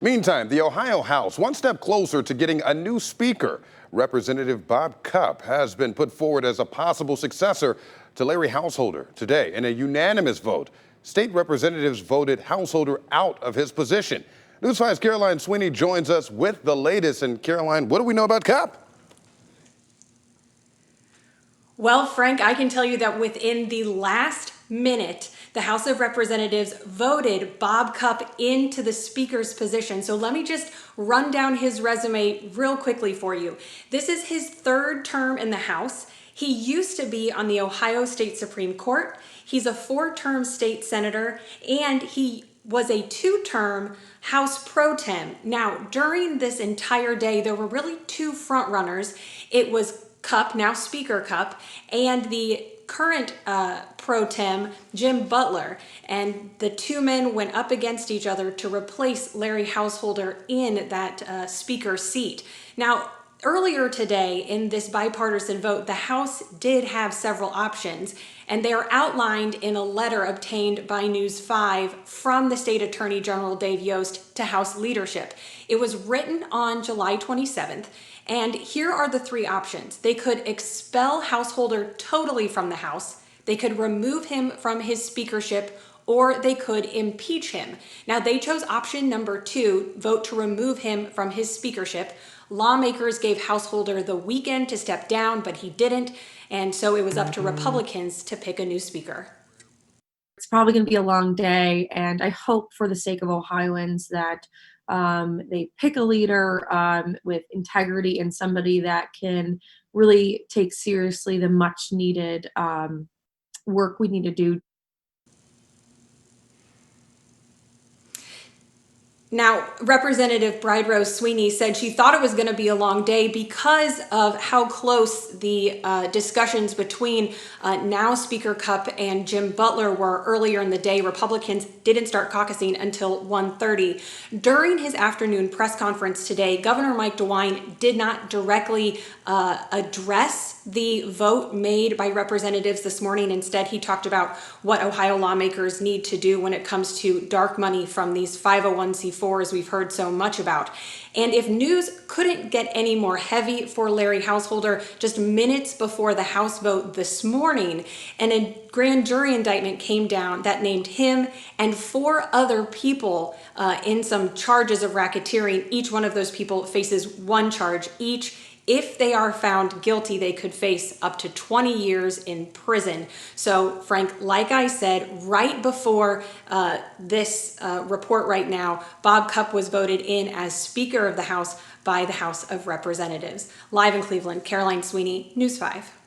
Meantime, the Ohio House, one step closer to getting a new speaker. Representative Bob Cupp has been put forward as a possible successor to Larry Householder. Today, in a unanimous vote, state representatives voted Householder out of his position. News 5's Caroline Sweeney joins us with the latest. And Caroline, what do we know about Cupp? Well, Frank, I can tell you that within the last minute, the House of Representatives voted Bob Cupp into the Speaker's position. So let me just run down his resume real quickly for you. This is his third term in the House. He used to be on the Ohio State Supreme Court. He's a four-term state senator, and he was a two-term House pro tem. Now, during this entire day, there were really two front runners. It was Cupp, now Speaker Cupp, and the current pro tem, Jim Butler. And the two men went up against each other to replace Larry Householder in that speaker seat. Now, earlier today in this bipartisan vote, the House did have several options, and they are outlined in a letter obtained by News 5 from the State Attorney General Dave Yost to House leadership. It was written on July 27th, and here are the three options. They could expel Householder totally from the House, they could remove him from his speakership, or they could impeach him. Now, they chose option number 2, vote to remove him from his speakership. Lawmakers gave Householder the weekend to step down, but he didn't, and so it was up to Republicans to pick a new speaker. It's probably going to be a long day, and I hope for the sake of Ohioans that they pick a leader with integrity and somebody that can really take seriously the much needed work we need to do. Now, Representative Sweeney said she thought it was going to be a long day because of how close the discussions between now Speaker Cupp and Jim Butler were earlier in the day. Republicans didn't start caucusing until 1:30. During his afternoon press conference today, Governor Mike DeWine did not directly address the vote made by representatives this morning. Instead, he talked about what Ohio lawmakers need to do when it comes to dark money from these 501c4s we've heard so much about. And if news couldn't get any more heavy for Larry Householder, just minutes before the House vote this morning, and a grand jury indictment came down that named him and 4 other people in some charges of racketeering. Each one of those people faces 1 charge each. If they are found guilty, they could face up to 20 years in prison. So, Frank, like I said, right before this report right now, Bob Cupp was voted in as Speaker of the House by the House of Representatives. Live in Cleveland, Caroline Sweeney, News 5.